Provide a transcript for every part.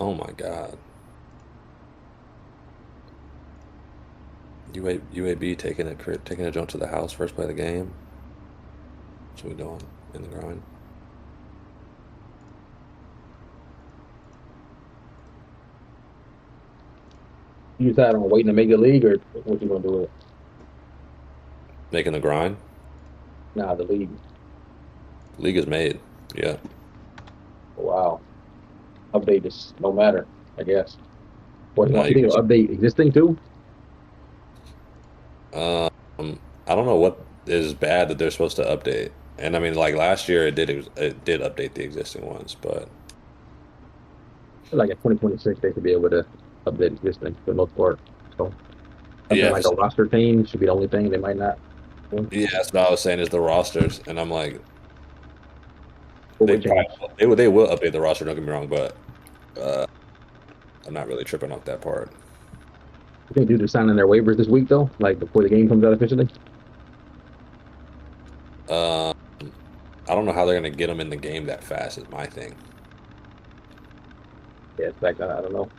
Oh my God. UAB taking a jump to the house first play of the game. What we doing in the grind? You decide on waiting to make the league, or what you gonna do with it? Making the grind. Nah, the league. League is made. Yeah. Wow. Update is no matter, I guess. What No, you think it'll update existing too? um, I don't know what is bad that they're supposed to update. And I mean, like last year, it did update the existing ones, but Like in 2026, they should be able to update existing for the most part. So something yeah, like a roster change should be the only thing they might not do. yeah, that's what I was saying is the rosters, and I'm like, What would change? they will update the roster. Don't get me wrong, but uh, I'm not really tripping off that part. You think dudes are signing their waivers this week though, like before the game comes out officially? Um, I don't know how they're gonna get them in the game that fast. Is my thing. Yeah, it's like I don't know.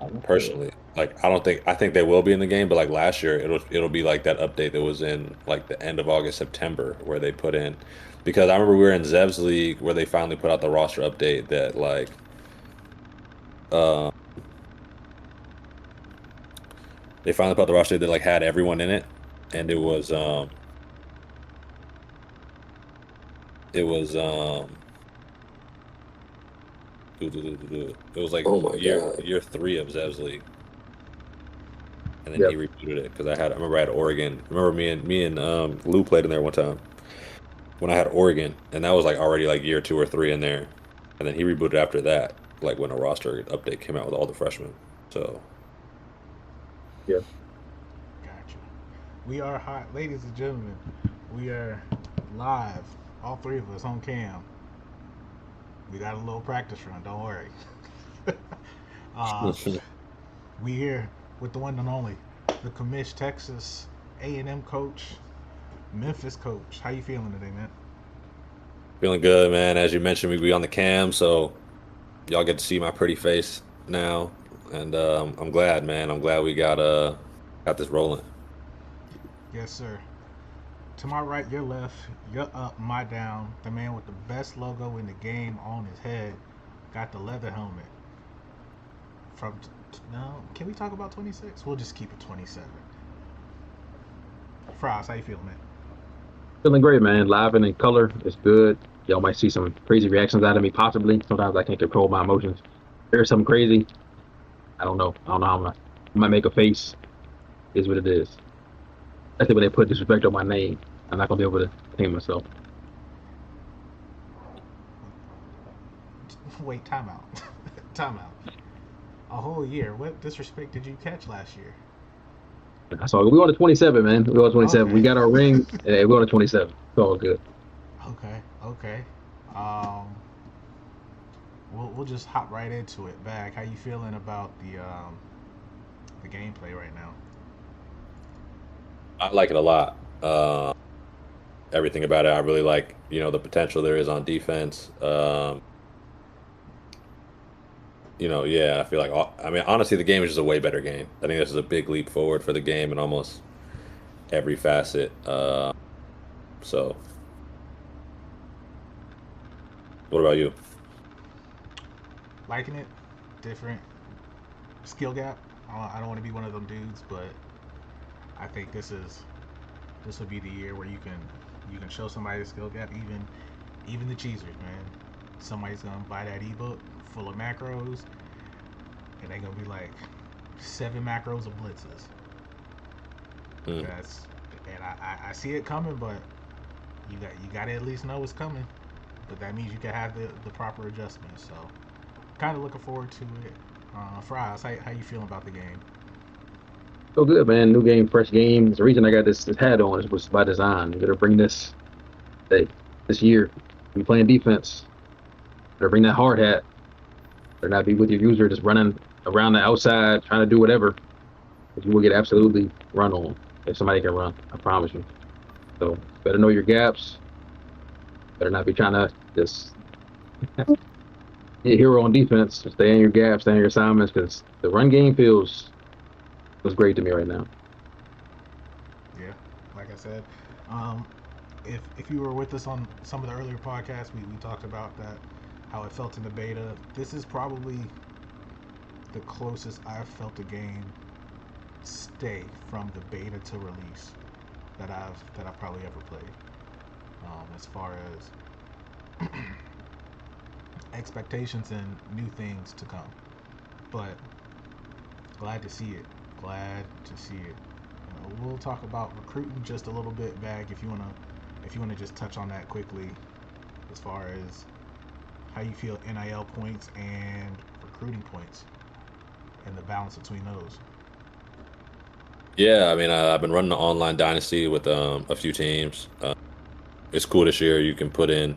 I don't know. Personally. Like I think they will be in the game, but like last year it'll be like that update that was in like the end of August, September, where they put in because I remember we were in Zev's league where they finally put out the roster update that like uh they finally put out the roster that like had everyone in it and it was it was like Oh my God. year three of Zev's league. And then he Yep. rebooted it because I remember I had Oregon. Remember me and Lou played in there one time when I had Oregon, and that was like already like year two or three in there, and then he rebooted after that, like when a roster update came out with all the freshmen. So Yep. Gotcha. We are hot, ladies and gentlemen. We are live, all three of us on cam. We got a little practice run. Don't worry. uh, we here with the one and only, the commish Texas A&M coach, Memphis coach. How you feeling today, man? feeling good, man. As you mentioned, we be on the cam, so y'all get to see my pretty face now, and I'm glad, man. I'm glad we got this rolling. Yes, sir. To my right, your left, your up, my down. The man with the best logo in the game on his head, got the leather helmet. From no, can we talk about 26? We'll just keep it 27. Frost, how you feeling, man? Feeling great, man. Live and in color. It's good. Y'all might see some crazy reactions out of me, possibly. Sometimes I can't control my emotions. There's something crazy. I don't know. I don't know how I might make a face. Is what it is. Especially when they put disrespect on my name. I'm not gonna be able to tame myself. Wait, timeout. Timeout. A whole year. What disrespect did you catch last year? That's all. We on to 27, man. We on to 27. We Okay. got our ring. And we on to 27. It's all good. Okay. Okay. Um, we'll just hop right into it. Back. How you feeling about the gameplay right now? I like it a lot. Everything about it, I really like. The potential there is on defense. Yeah, I feel like, I mean, honestly, the game is just a way better game. I think this is a big leap forward for the game in almost every facet. So, what about you? Liking it? Different skill gap. I don't want to be one of them dudes, but I think this will be the year where you can show somebody the skill gap. Even the cheesers, man. Somebody's gonna buy that ebook full of macros, and they're gonna be like 7 macros of blitzes. Mm. That's and I see it coming, but you got to at least know it's coming. But that means you can have the proper adjustments. So kind of looking forward to it. Fries, how you feeling about the game? So good, man. New game, fresh game. The reason I got this hat on was by design. We're gonna bring hey, this year. We playing defense. Better bring that hard hat. Better not be with your user just running around the outside trying to do whatever. Because you will get absolutely run on if somebody can run. I promise you. So better know your gaps. Better not be trying to just Be a hero on defense. Stay in your gaps, stay in your assignments, because the run game feels great to me right now. Yeah, like I said, um, if you were with us on some of the earlier podcasts, we talked about that how it felt in the beta. This is probably the closest I've felt a game stay from the beta to release that I've probably ever played. As far as expectations and new things to come, but glad to see it. Glad to see it. We'll talk about recruiting just a little bit, Bag, if you wanna just touch on that quickly, as far as how you feel NIL points and recruiting points and the balance between those. Yeah, I mean, I've been running the online dynasty with a few teams. It's cool this year. You can put in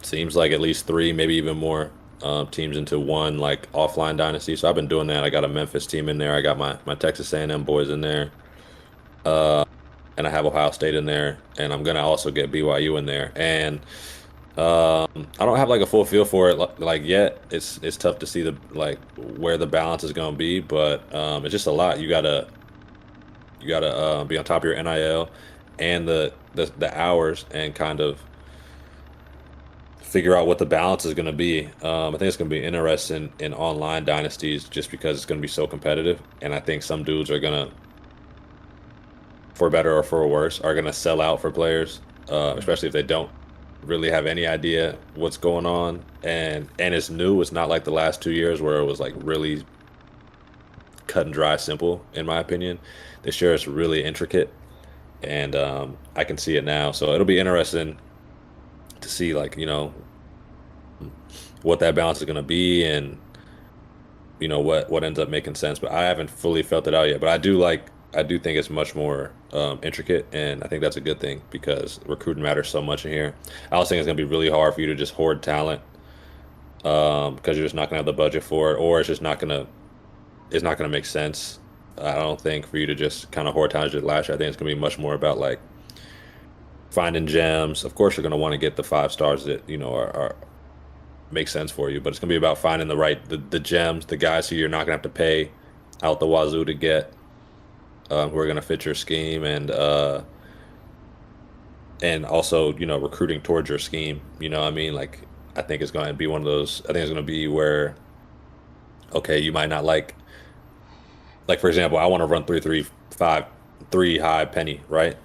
seems like at least three, maybe even more teams into one like offline dynasty. So I've been doing that. I got a Memphis team in there. I got my Texas A&M boys in there, uh, and I have Ohio State in there, and I'm gonna also get BYU in there. And I don't have like a full feel for it like yet. It's tough to see the like where the balance is gonna be, but it's just a lot. You gotta be on top of your NIL and the hours and kind of figure out what the balance is going to be. I think it's going to be interesting in online dynasties just because it's going to be so competitive. And I think some dudes are going to, for better or for worse, are going to sell out for players, especially if they don't really have any idea what's going on. And it's new. It's not like the last 2 years where it was like really cut and dry, simple, in my opinion. This year it's really intricate, and I can see it now. So it'll be interesting to see, like, what that balance is going to be and what ends up making sense, but I haven't fully felt it out yet. But I do think it's much more intricate, and I think that's a good thing because recruiting matters so much in here. I also think it's gonna be really hard for you to just hoard talent because you're just not gonna have the budget for it, or it's not gonna make sense. I don't think for you to just kind of hoard talent as you did last year. I think it's gonna be much more about like finding gems. Of course, you're gonna want to get the 5 stars that are make sense for you. But it's gonna be about finding the gems, the guys who you're not gonna have to pay out the wazoo to get, who are gonna fit your scheme, and also recruiting towards your scheme. You know what I mean? Like I think it's gonna be one of those. I think it's gonna be where okay, you might not like for example, I want to run 3-3-5 three high penny, right?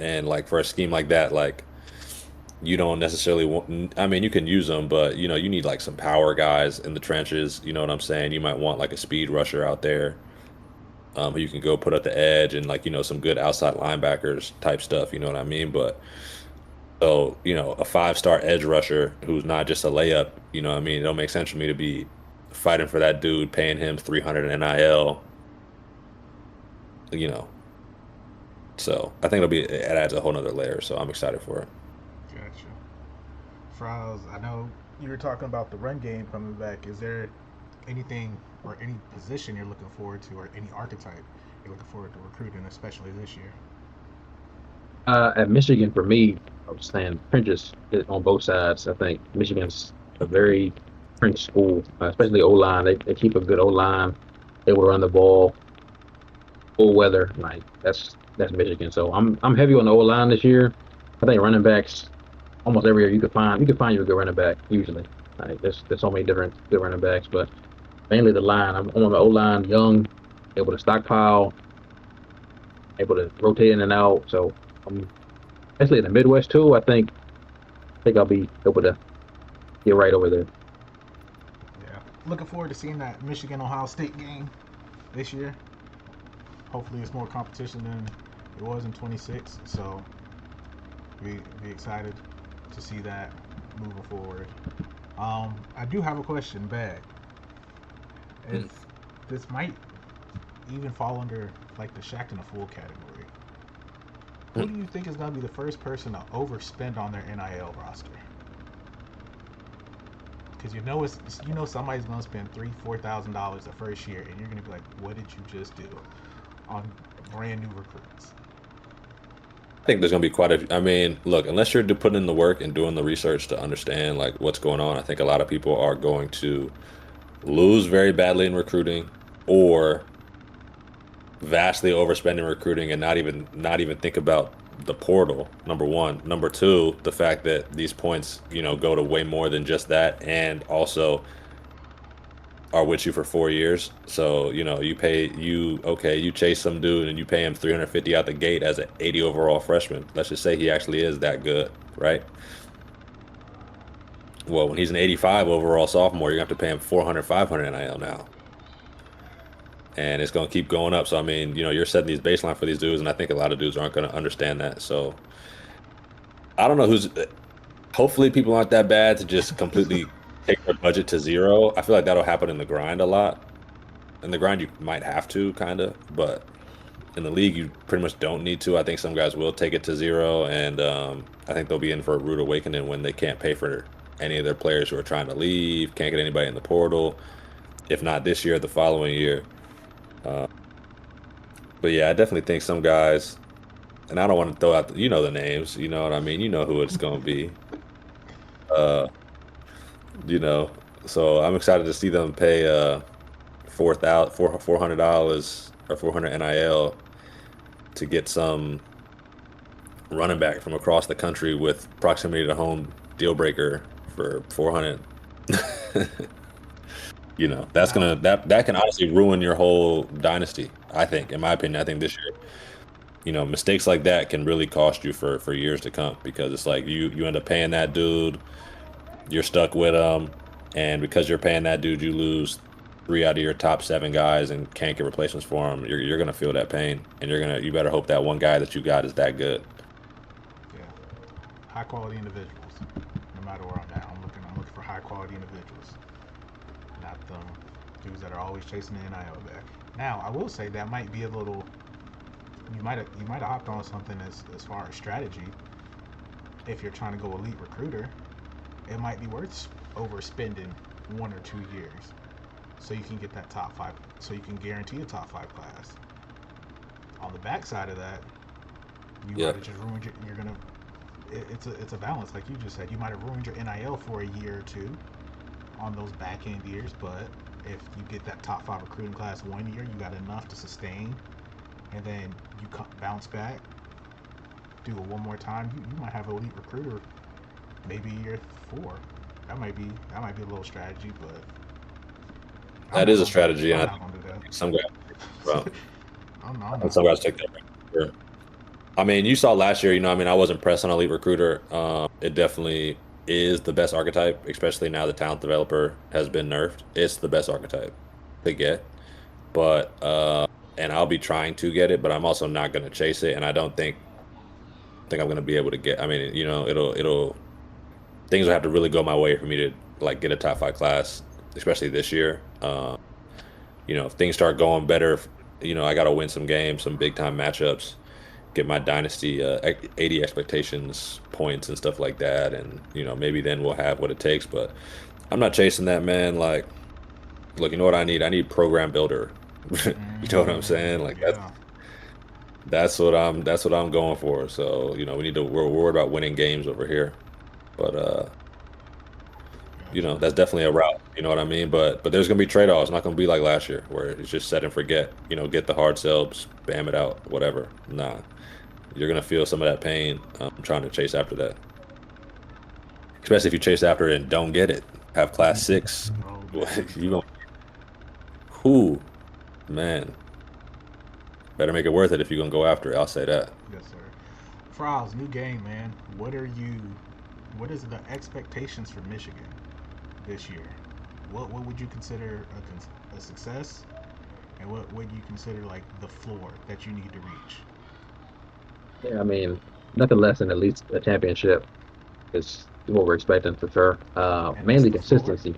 And like for a scheme like that, like you don't necessarily want, I mean, you can use them, but you need like some power guys in the trenches. You know what I'm saying? You might want like a speed rusher out there, who you can go put at the edge and like, some good outside linebackers type stuff. You know what I mean? But so, a 5-star edge rusher who's not just a layup, you know what I mean? It don't make sense for me to be fighting for that dude, paying him 300 NIL, you know. So I think it adds a whole nother layer. So I'm excited for it. Gotcha. Fries, I know you were talking about the run game coming back. Is there anything or any position you're looking forward to, or any archetype you're looking forward to recruiting, especially this year? At Michigan, for me, I was saying Prentice on both sides. I think Michigan's a very French school, especially O line. They keep a good O line. They will run the ball, full weather. Like that's Michigan. So I'm heavy on the O line this year. I think running backs almost every year you can find you a good running back usually. Like there's so many different good running backs, but mainly the line. I'm on the O line, young, able to stockpile, able to rotate in and out. So I'm especially in the Midwest too. I think I'll be able to get right over there. Yeah. Looking forward to seeing that Michigan Ohio State game this year. Hopefully, it's more competition than it was in 26. So, be excited to see that moving forward. I do have a question, Bag. Hmm. If this might even fall under like the Shaq and a Fool category, who do you think is going to be the first person to overspend on their NIL roster? Because somebody's going to spend $3,000-$4,000 the first year, and you're going to be like, "What did you just do on brand new recruits?" think there's gonna be quite a. I mean, look, unless you're putting in the work and doing the research to understand like what's going on, I think a lot of people are going to lose very badly in recruiting, or vastly overspending recruiting and not even think about the portal. Number one, number two, the fact that these points, go to way more than just that, and also are with you for 4 years. So, you chase some dude and you pay him 350 out the gate as an 80 overall freshman. Let's just say he actually is that good, right? Well, when he's an 85 overall sophomore, you're gonna have to pay him 400, 500 NIL now. And it's gonna keep going up. So I mean, you're setting these baseline for these dudes, and I think a lot of dudes aren't gonna understand that. So I don't know who's. Hopefully, people aren't that bad to just completely take their budget to zero. I feel like that'll happen in the grind a lot. In the grind, you might have to kind of, but in the league, you pretty much don't need to. I think some guys will take it to zero, and I think they'll be in for a rude awakening when they can't pay for any of their players who are trying to leave, can't get anybody in the portal. If not this year, the following year. But yeah, I definitely think some guys, and I don't want to throw out, the names, you know what I mean? You know who it's going to be. Uh, you know, so I'm excited to see them pay $400 or 400 NIL to get some running back from across the country with proximity to home deal breaker for 400. That's gonna that can honestly ruin your whole dynasty. I think, in my opinion, I think this year, mistakes like that can really cost you for years to come, because it's like you end up paying that dude, you're stuck with him, and because you're paying that dude, you lose 3 out of your top 7 guys and can't get replacements for them. You're gonna feel that pain, and you better hope that one guy that you got is that good. Yeah, high quality individuals. No matter where I'm at, I'm looking for high quality individuals, not them dudes that are always chasing the NIL back. Now, I will say that might be a little. You might have hopped on something as far as strategy. If you're trying to go elite recruiter, it might be worth overspending 1 or 2 years, so you can get that top 5, so you can guarantee a top 5 class. On the backside of that, you might have just ruined you're gonna. It's a balance, like you just said. You might have ruined your NIL for a year or two on those back end years, but if you get that top 5 recruiting class 1 year, you got enough to sustain, and then you bounce back, do it one more time. You might have an elite recruiter maybe year 4. That might be a little strategy, but That is a strategy, I'm and not gonna do that. some guys, well, I'm not. some guys take that. Sure. I mean, you saw last year. I wasn't pressed on elite recruiter. It definitely is the best archetype, especially now the talent developer has been nerfed. It's the best archetype to get, but and I'll be trying to get it, but I'm also not going to chase it, and I don't think I'm going to be able to get. I mean, it'll things will have to really go my way for me to like get a top 5 class, especially this year. If things start going better, I got to win some games, some big time matchups, get my dynasty 80 expectations points and stuff like that, and maybe then we'll have what it takes. But I'm not chasing that, man. Like, look, you know what I need? I need program builder. You know what I'm saying? Like Yeah. that's what I'm going for. So we're worried about winning games over here, but Gotcha. that's definitely a route. You know what I mean? But there's gonna be trade-offs. It's not gonna be like last year where it's just set and forget. Get the hard sell, spam it out, whatever. Nah, you're gonna feel some of that pain trying to chase after that. Especially if you chase after it and don't get it. Have class 6. Oh, man. You gonna who, man? Better make it worth it if you're gonna go after it. I'll say that. Yes, sir. Fries, new game, man. What is the expectations for Michigan this year? What would you consider a success, and what would you consider like the floor that you need to reach? Yeah, I mean, nothing less than at least a championship is what we're expecting for sure. And that's Mainly the floor. consistency.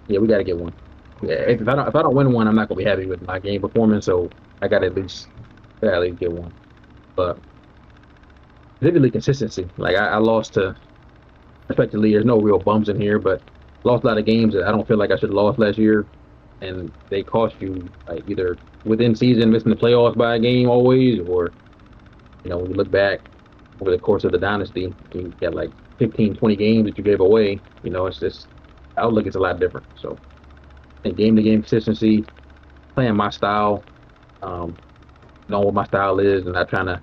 Yeah, we got to get one. Yeah, Okay. if I don't win one, I'm not gonna be happy with my game performance. So I got to at least get one. But vividly consistency. Like I lost to respectively. There's no real bums in here, but lost a lot of games that I don't feel like I should have lost last year, and they cost you like either within season missing the playoffs by a game always, or When you look back over the course of the dynasty, you got like 15, 20 games that you gave away. It's just outlook is a lot different. So, and game to game consistency, playing my style, um, knowing what my style is, and not trying to,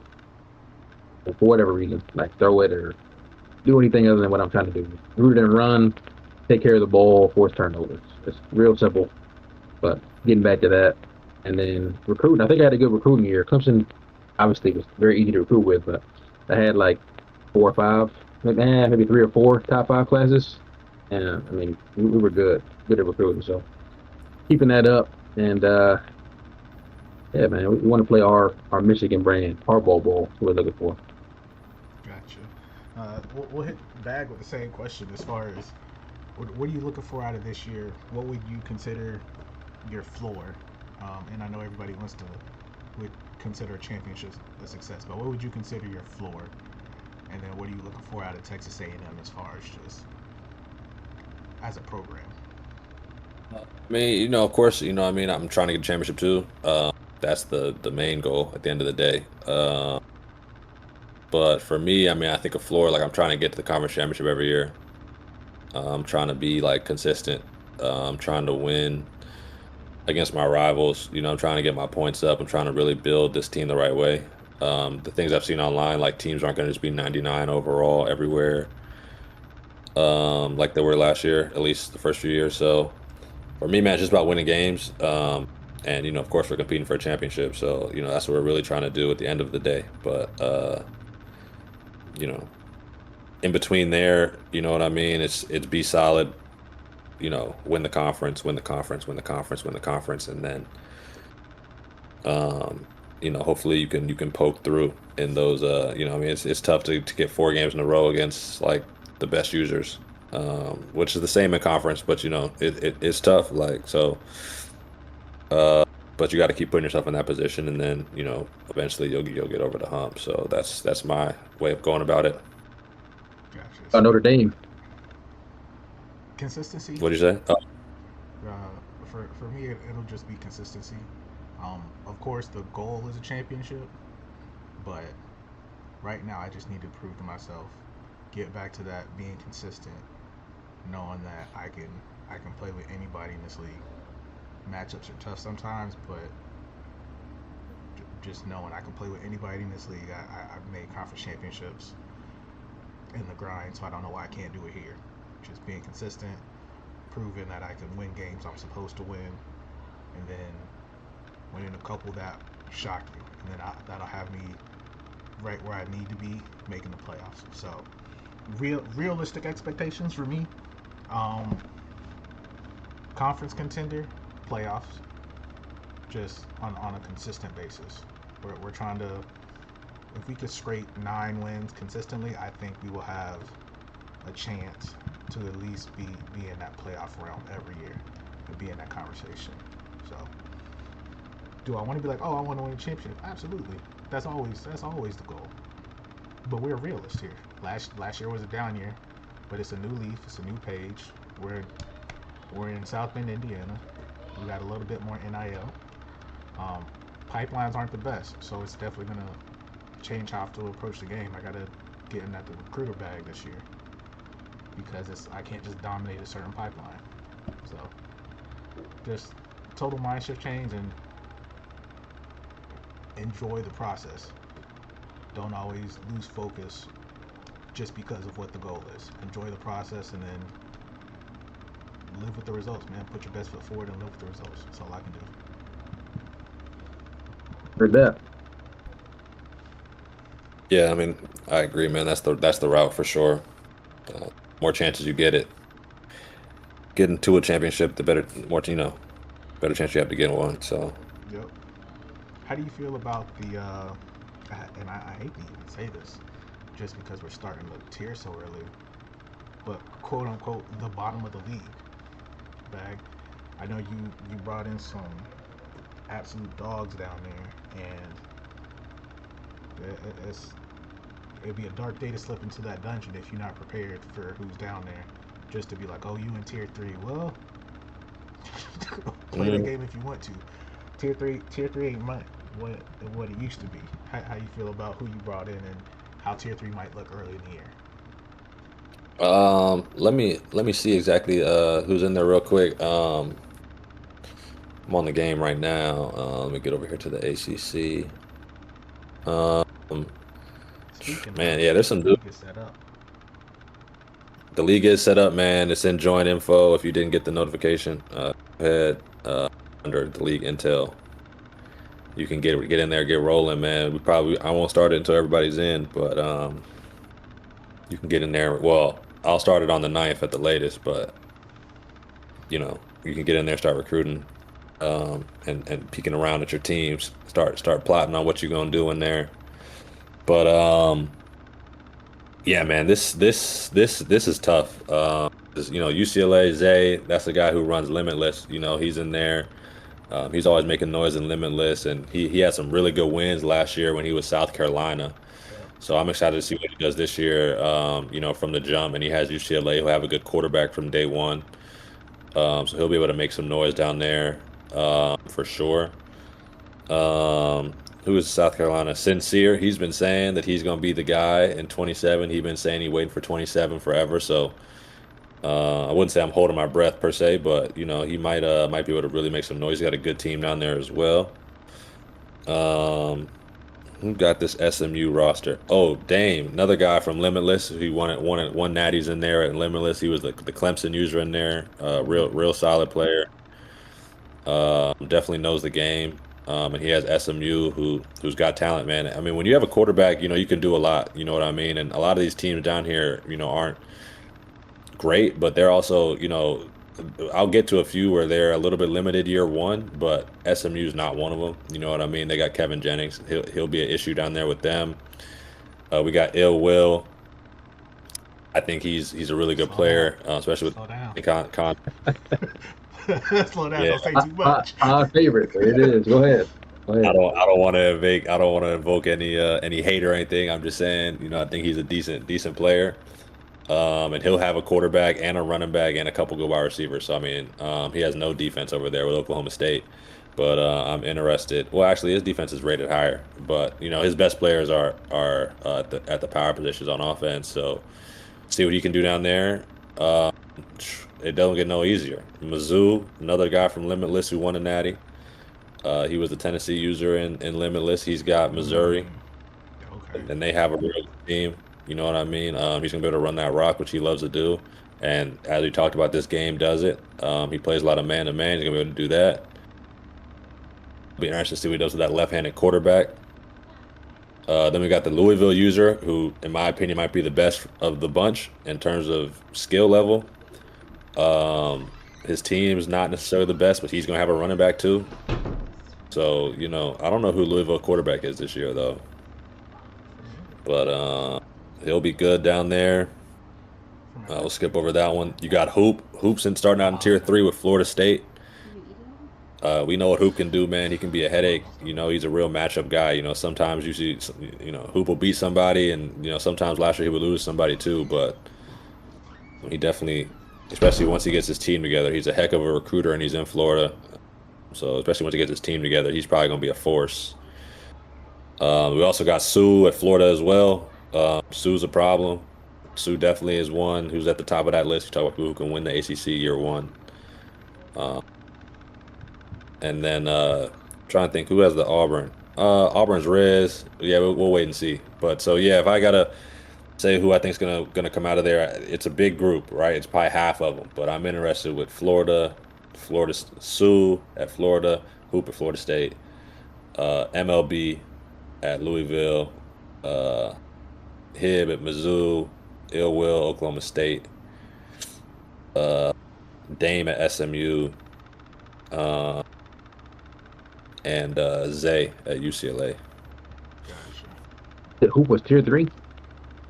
for whatever reason, like throw it or do anything other than what I'm trying to do. Root it and run, take care of the ball, force turnovers. It's real simple. But getting back to that, and then recruiting, I think I had a good recruiting year. Clemson obviously was very easy to recruit with, but I had like 4 or 5, maybe 3 or 4 top 5 classes, and I mean we were good at recruiting. So keeping that up, and yeah, man, we want to play our Michigan brand, our bowl. We're looking for. Gotcha. We'll hit Bag with the same question as far as what are you looking for out of this year? What would you consider your floor? And I know everybody would consider a championship a success, but what would you consider your floor? And then what are you looking for out of Texas A&M as far as just as a program? I mean, of course, I mean, I'm trying to get a championship too. That's the main goal at the end of the day. But for me, I mean, I think a floor, like I'm trying to get to the conference championship every year. I'm trying to be like consistent. I'm trying to win against my rivals. I'm trying to get my points up. I'm trying to really build this team the right way. The things I've seen online, like teams aren't going to just be 99 overall everywhere, like they were last year, at least the first few years. So for me, man, it's just about winning games. And of course, we're competing for a championship. So that's what we're really trying to do at the end of the day. But you know, in between there, you know what I mean? It's be solid. Win the conference, win the conference, win the conference, win the conference, and then um, hopefully you can poke through in those. I mean, it's tough to get 4 games in a row against like the best users, which is the same in conference, but it's tough. Like so, uh, but you got to keep putting yourself in that position, and then eventually you'll get over the hump. So that's my way of going about it. Gotcha. So Notre Dame. consistency. What do you say? Oh, For me, it'll just be consistency. Of course, the goal is a championship, but right now I just need to prove to myself, get back to that being consistent, knowing that I can play with anybody in this league. Matchups are tough sometimes, but just knowing I can play with anybody in this league, I've made conference championships in the grind, so I don't know why I can't do it here. Just being consistent, proving that I can win games I'm supposed to win, and then winning a couple that shock you, and then that'll have me right where I need to be, making the playoffs. So, realistic expectations for me: um, conference contender, playoffs, just on a consistent basis. We're trying to, if we could scrape 9 wins consistently, I think we will have a chance to at least be in that playoff realm every year and be in that conversation. So, do I want to be like, oh, I want to win a championship? Absolutely. That's always the goal. But we're realists here. Last year was a down year, but it's a new leaf. It's a new page. We're in South Bend, Indiana. We got a little bit more NIL. Um, Pipelines aren't the best, so it's definitely gonna change how I have to approach the game. I gotta get in at the recruiter bag this year because I can't just dominate a certain pipeline. So just total mind shift change and enjoy the process. Don't always lose focus just because of what the goal is. Enjoy the process and then live with the results, man. Put your best foot forward and live with the results. That's all I can do. Heard that. yeah, I mean, I agree, man. That's the route for sure. More chances you get it getting to a championship, the better, better chance you have to get one. So Yep. How do you feel about the and I hate to even say this just because we're starting to tier so early, but quote unquote the bottom of the league bag. I know you brought in some absolute dogs down there, and it'd be a dark day to slip into that dungeon if you're not prepared for who's down there. Just to be like, oh, you in tier 3? Well, play that mm, game if you want to. Tier three ain't mine. what it used to be. How you feel about who you brought in and how tier three might look early in the year. Let me see exactly who's in there real quick. I'm on the game right now. Let me get over here to the ACC. Um, Speaking man, of, yeah, there's some the league is set up. the league is set up, man. It's in join info. If you didn't get the notification, go ahead under the league intel. You can get in there, get rolling, man. I won't start it until everybody's in, but you can get in there. Well, I'll start it on the 9th at the latest, but you can get in there, start recruiting, and peeking around at your teams. Start plotting on what you're gonna do in there. But yeah, man, this is tough. UCLA Zay, that's the guy who runs Limitless. He's in there. He's always making noise in Limitless, and he had some really good wins last year when he was South Carolina. Yep. So I'm excited to see what he does this year. From the jump, and he has UCLA. He'll have a good quarterback from day one. So he'll be able to make some noise down there for sure. Um, who is South Carolina? Sincere. He's been saying that he's going to be the guy in 27. He's been saying he's waiting for 27 forever. So I wouldn't say I'm holding my breath per se, but he might be able to really make some noise. He's got a good team down there as well. Um, who got this SMU roster? Oh, Dame, another guy from Limitless. He won natties in there at Limitless. He was the Clemson user in there. Real solid player. Definitely knows the game. And he has SMU who's got talent, man. I mean, when you have a quarterback, you can do a lot. You know what I mean? And a lot of these teams down here, aren't great, but they're also, I'll get to a few where they're a little bit limited year one, but SMU is not one of them. You know what I mean? They got Kevin Jennings. He'll be an issue down there with them. We got Ill Will. I think he's a really good player, especially Slow down. with Slow down. Yeah. Don't say too much. Our favorite. It is. Go ahead. Go ahead. I don't want to invoke any hate or anything. I'm just saying, I think he's a decent player. And he'll have a quarterback and a running back and a couple good wide receivers. So I mean, he has no defense over there with Oklahoma State. But I'm interested. Well, actually, his defense is rated higher. But his best players are at the power positions on offense. So see what he can do down there. It doesn't get no easier. Mizzou, another guy from Limitless who won a natty. He was the Tennessee user in Limitless. He's got Missouri, Okay. and they have a real good team. You know what I mean? He's gonna be able to run that rock, which he loves to do. And as we talked about, this game does it. He plays a lot of man to man. He's gonna be able to do that. Be interested to see what he does with that left-handed quarterback. Then we got the Louisville user, who, in my opinion, might be the best of the bunch in terms of skill level. His team's not necessarily the best, but he's gonna have a running back too. So I don't know who Louisville quarterback is this year though, but he'll be good down there. We'll skip over that one. You got Hoop's starting out in tier 3 with Florida State. We know what Hoop can do, man. He can be a headache. He's a real matchup guy. Sometimes you see, Hoop will beat somebody, and sometimes last year he would lose somebody too. But he definitely, especially once he gets his team together, he's a heck of a recruiter, and he's in Florida. So especially once he gets his team together, he's probably gonna be a force. We also got Sue at Florida as well. Sue's a problem. Sue definitely is one who's at the top of that list. You talk about who can win the ACC year one. And then trying to think who has the Auburn. Auburn's Riz. Yeah, we'll wait and see. But so yeah, if I gotta say who I think is gonna come out of there, it's a big group, right? It's probably half of them. But I'm interested with Florida, Sue at Florida, Hoop at Florida State, MLB at Louisville, Hib at Mizzou, Ill Will, Oklahoma State, Dame at SMU, and Zay at UCLA. Gotcha. The Hoop was tier 3.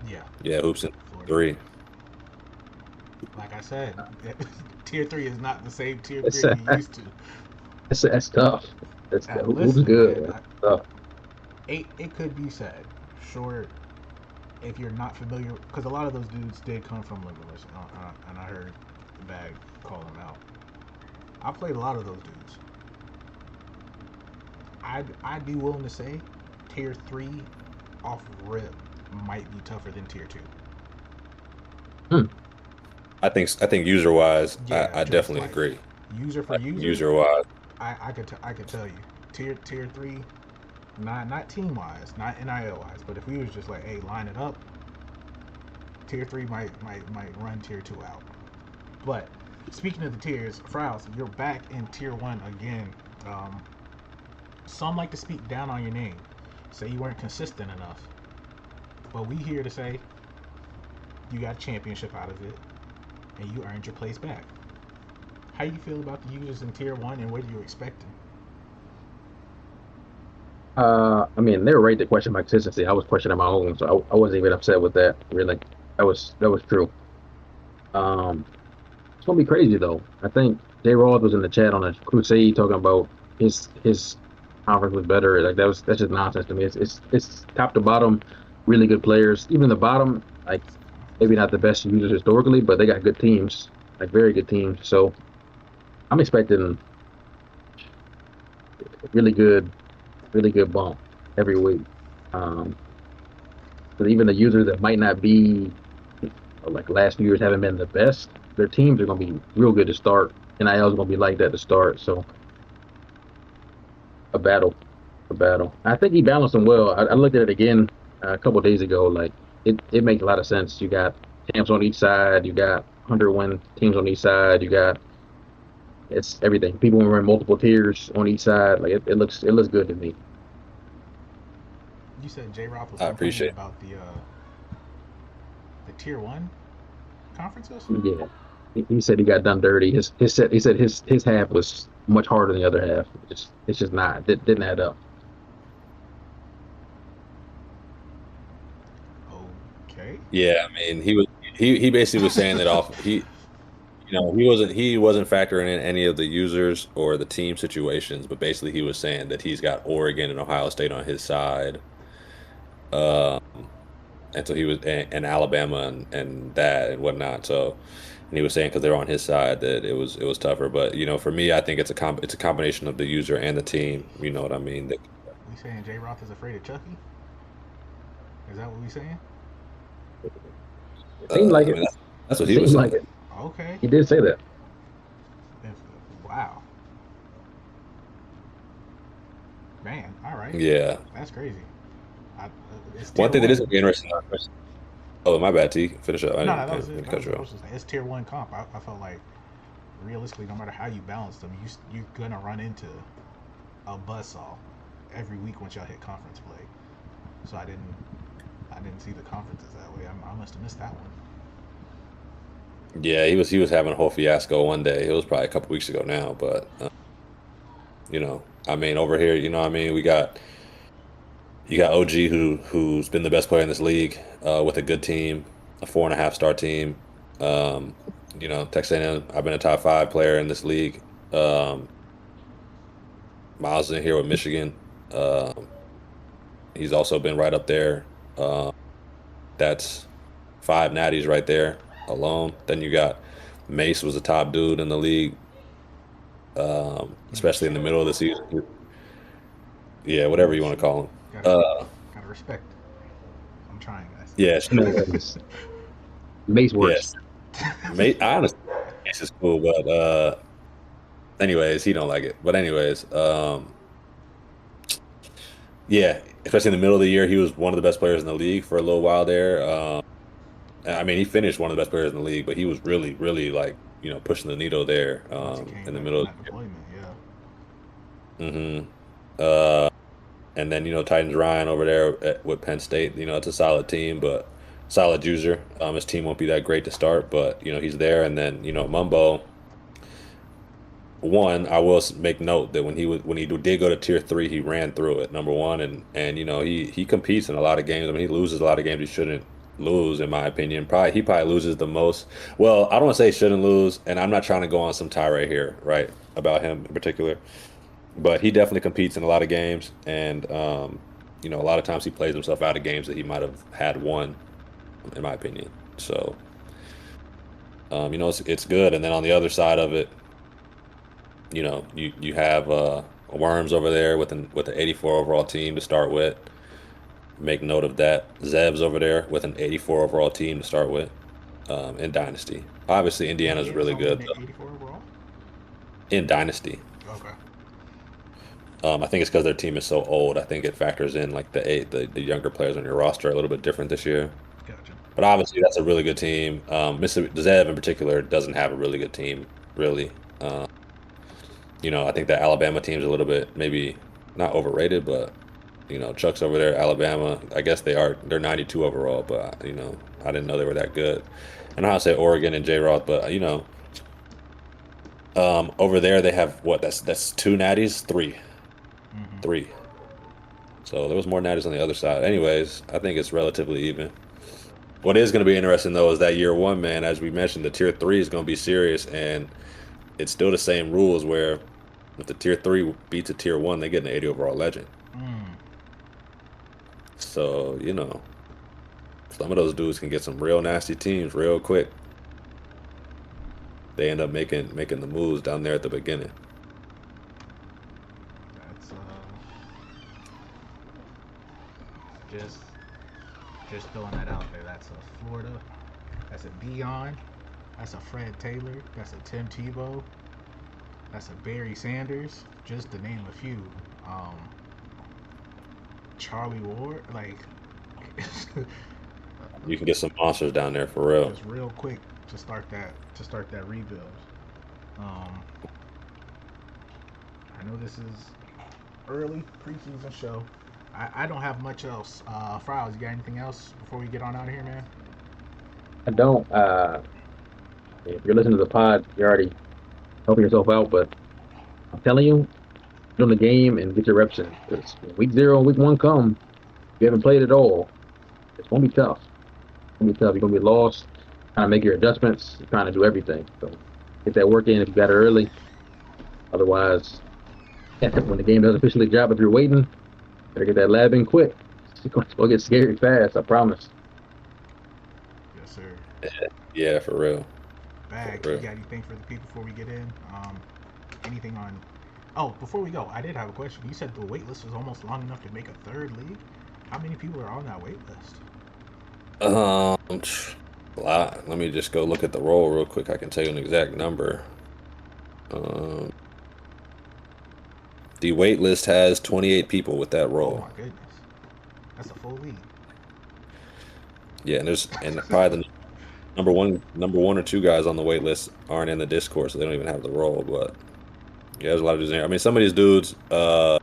Yeah. Yeah, Hoops in Florida. 3. Like I said, tier 3 is not the same tier It's 3 you used to. That's tough. That's Hoop's Listen, good. man, Man. Tough. it could be said. Sure, if you're not familiar, because a lot of those dudes did come from Limitless, and I heard the bag call them out. I played a lot of those dudes. I'd be willing to say tier 3 off rip might be tougher than tier 2. Hmm. I think user wise, I, Yeah, I just definitely like agree. user for Like user, user wise, I could tell you tier 3, not team wise, not NIL wise, but if we was just like, hey, line it up, tier 3 might run tier 2 out. But speaking of the tiers, Frowse, you're back in tier 1 again. Um, some like to speak down on your name, say you weren't consistent enough. But we here to say you got a championship out of it, and you earned your place back. How you feel about the users in tier 1, and what are you expecting? I mean, they were right to question my consistency. I was questioning my own, so I wasn't even upset with that. Really, that was true. Um, it's gonna be crazy though. I think J. Rod was in the chat on a crusade talking about his conference was better. Like that's just nonsense to me. It's top to bottom, really good players. Even the bottom, like maybe not the best users historically, but they got good teams, like very good teams. So I'm expecting really good, really good bump every week. Um, but even the users that might not be like last few years haven't been the best, their teams are gonna be real good to start. NIL is gonna be like that to start. So a battle, a battle. I think he balanced them well. I looked at it again a couple of days ago. Like it makes a lot of sense. You got champs on each side. You got 100-win teams on each side. You got it's everything. People were in multiple tiers on each side. Like it looks good to me. You said J. Roth was I complaining appreciate it. about the tier 1 conferences. Yeah. He said he got done dirty. He said his half was much harder than the other half. It's just not. It didn't add up. Okay. Yeah, I mean, he basically was saying that off he wasn't factoring in any of the users or the team situations, but basically he was saying that he's got Oregon and Ohio State on his side. Um, and so he was and Alabama and that and whatnot. So and he was saying because they're on his side that it was tougher. But for me, I think it's a combination of the user and the team. You know what I mean? We saying J. Roth is afraid of Chucky? Is that what we saying? It seemed like I it. mean that's what It he was seemed like saying. it. Okay. He did say that. If, wow. Man. All right. Yeah. That's crazy. It's One tier thing that is one. gonna be interesting. Oh, my bad, T. Finish up. I No, no, didn't, that I was didn't mean it. to That cut was you it. I off. was just saying, it's tier 1 comp. I felt like realistically, no matter how you balance them, you're gonna run into a buzzsaw every week once y'all hit conference play. So I didn't see the conferences that way. I must have missed that one. Yeah, he was having a whole fiasco one day. It was probably a couple weeks ago now, but I mean, over here, I mean, you got OG who's been the best player in this league with a good team, a 4.5 star team. Um, Texas A&M, I've been a top 5 player in this league. Um, Miles is in here with Michigan. He's also been right up there. Um, that's 5 natties right there alone. Then you got Mace was the top dude in the league, especially in the middle of the season. Yeah, whatever you want to call him. Gotta Uh, gotta respect. I'm trying, guys. yeah, Mace works. yes. Mate, honestly, Mace is cool, but anyways, he don't like it. But anyways, yeah, especially in the middle of the year, he was one of the best players in the league for a little while there. I mean, he finished one of the best players in the league, but he was really, really like pushing the needle there Once he in came the back middle from of that the deployment, yeah. year. Uh, and then Titans Ryan over there with Penn State. It's a solid team, but solid user. His team won't be that great to start, but he's there. And then Mumbo. One, I will make note that when he did go to tier 3, he ran through it. Number one, and he competes in a lot of games. I mean, he loses a lot of games he shouldn't lose, in my opinion. He probably loses the most. Well, I don't want to say shouldn't lose, and I'm not trying to go on some tirade here, right, about him in particular. But he definitely competes in a lot of games, and a lot of times he plays himself out of games that he might have had won, in my opinion. So, it's good. And then on the other side of it, you have Worms over there with an 84 overall team to start with. Make note of that. Zev's over there with an 84 overall team to start with. In Dynasty. Obviously, Indiana's Indiana's really only good in though. 84 overall. In Dynasty. Okay. I think it's because their team is so old. I think it factors in like the younger players on your roster are a little bit different this year. Gotcha. But obviously, that's a really good team. Mississippi Zev in particular doesn't have a really good team, really. Uh, I think the Alabama team's a little bit maybe not overrated, but Chuck's over there, Alabama. I guess they're 92 overall, but I didn't know they were that good. I know how to say Oregon and J Roth, but over there they have what? That's two natties, three, Mm-hmm. three. So there was more natties on the other side. Anyways, I think it's relatively even. What is going to be interesting though is that year one, man, as we mentioned, the tier three is going to be serious, and it's still the same rules where if the tier three beats a tier one, they get an 80 overall legend. Mm. So some of those dudes can get some real nasty teams real quick. They end up making the moves down there at the beginning. That's just just throwing that out there. That's a Florida. That's a Dion. That's a Fred Taylor. That's a Tim Tebow. That's a Barry Sanders. Just to name a few. Charlie Ward. Like You can get some monsters down there for real. just real quick to start that rebuild. Um, I know this is early preseason show. I don't have much else. Fries, you got anything else before we get on out of here, man? I don't. If you're listening to the pod, you're already helping yourself out. But I'm telling you, get on the game and get your reps in. 'Cause week 0 and week 1 come, if you haven't played at all, it's gonna be tough. It's gonna be tough. You're gonna be lost. Trying to make your adjustments. You're trying to do everything. So get that work in if you got it early. Otherwise, when the game does officially drop, if you're waiting, better get that lab in quick. It's gonna get scary fast. I promise. Yes, sir. Yeah, for real. Bag, For you real. got anything for the people before we get in? Anything on? Oh, before we go, I did have a question. You said the wait list was almost long enough to make a third league. How many people are on that wait list? A lot. Let me just go look at the roll real quick. I can tell you an exact number. Um, the wait list has 28 people with that Oh roll. my goodness, that's a full league. Yeah, and probably the number one or two guys on the wait list aren't in the Discord, so they don't even have the role. But yeah, there's a lot of dudes in there. I mean, some of these dudes are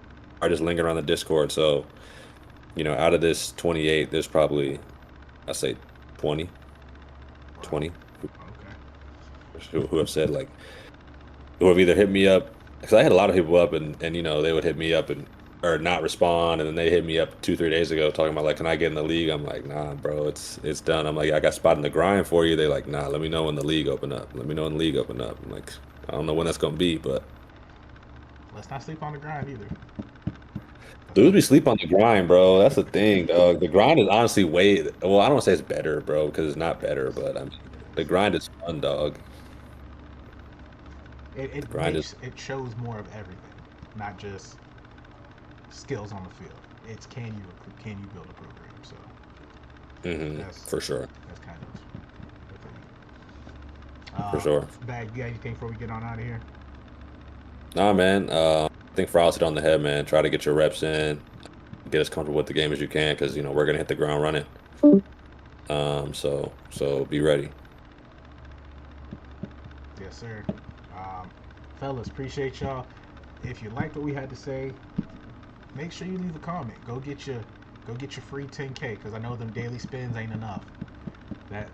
just lingering around the Discord. So out of this 28, there's probably I say 20, Wow. 20 Okay. who have said like who have either hit me up because I had a lot of people up and they would hit me up and or not respond, and then they hit me up 2 3 days ago talking about like, can I get in the league? I'm like, nah, bro, it's done. I'm like, I got spot in the grind for you. They like, nah, let me know when the league open up. Let me know when the league open up. I'm like, I don't know when that's gonna be, but Let's not sleep on the grind either. Let's dudes not. be sleep on the grind, bro. That's the thing, dog. The grind is honestly way well. I don't want to say it's better, bro, because it's not better, but I mean, the grind is fun, dog. The It grind is makes it shows more of everything, not just skills on the field. It's can you build a program? So that's for sure, that's kind of the thing. for sure. Bag, you got anything before we get on out of here? Nah, man. I think Frost hit on the head, man. Try to get your reps in, get as comfortable with the game as you can, because we're gonna hit the ground running. So be ready. Yes, sir. Um, Fellas, appreciate y'all. If you liked what we had to say, make sure you leave a comment. Go get your free 10K because I know them daily spins ain't enough. That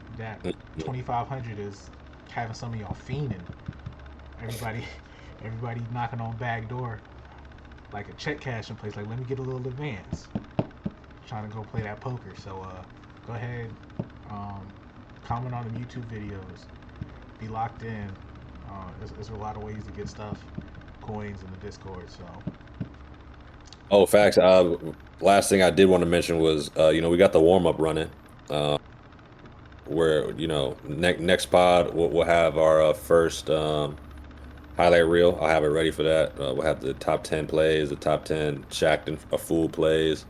2,500 is having some of y'all fiending. Everybody everybody knocking on back door like a check cash in place. Like, let me get a little advance. Trying to go play that poker. So go ahead, um, comment on the YouTube videos. Be locked in. There's a lot of ways to get stuff, coins in the Discord. So Oh, facts. Last thing I did want to mention was, we got the warm up running. Uh, where next pod we'll have our first highlight reel. I'll have it ready for that. We'll have the top 10 plays, the top 10 Shacked and a fool plays.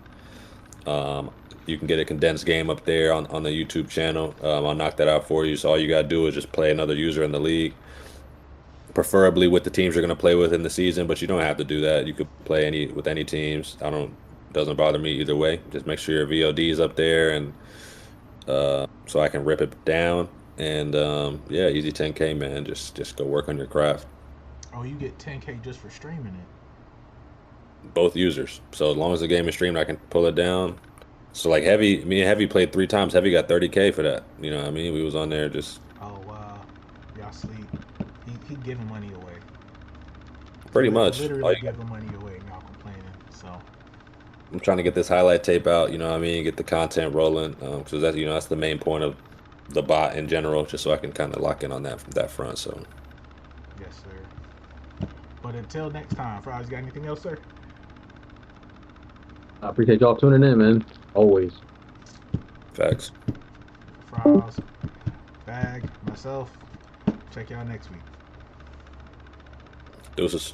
Um, you can get a condensed game up there on the YouTube channel. I'll knock that out for you. So all you gotta do is just play another user in the league, preferably with the teams you're gonna play with in the season. But you don't have to do that. You could play any teams. I don't Doesn't bother me either way. Just make sure your VOD is up there, and so I can rip it down. And yeah, easy 10K, man. Just go work on your craft. Oh, you get 10K just for streaming it. Both users. So as long as the game is streamed, I can pull it down. So like me and Heavy played 3 times. Heavy got 30K for that. You know what I mean? We was on there just Oh wow, y'all sleep. He giving money away. pretty much. Literally giving money away, and y'all complaining. So I'm trying to get this highlight tape out. You know what I mean? Get the content rolling. Because that's the main point of the bot in general. Just so I can kind of lock in on that front. So yes, sir. But until next time, Fries, got anything else, sir? I appreciate y'all tuning in, man. Always. facts. Fries, Bag, myself. Check y'all next week. Deuces.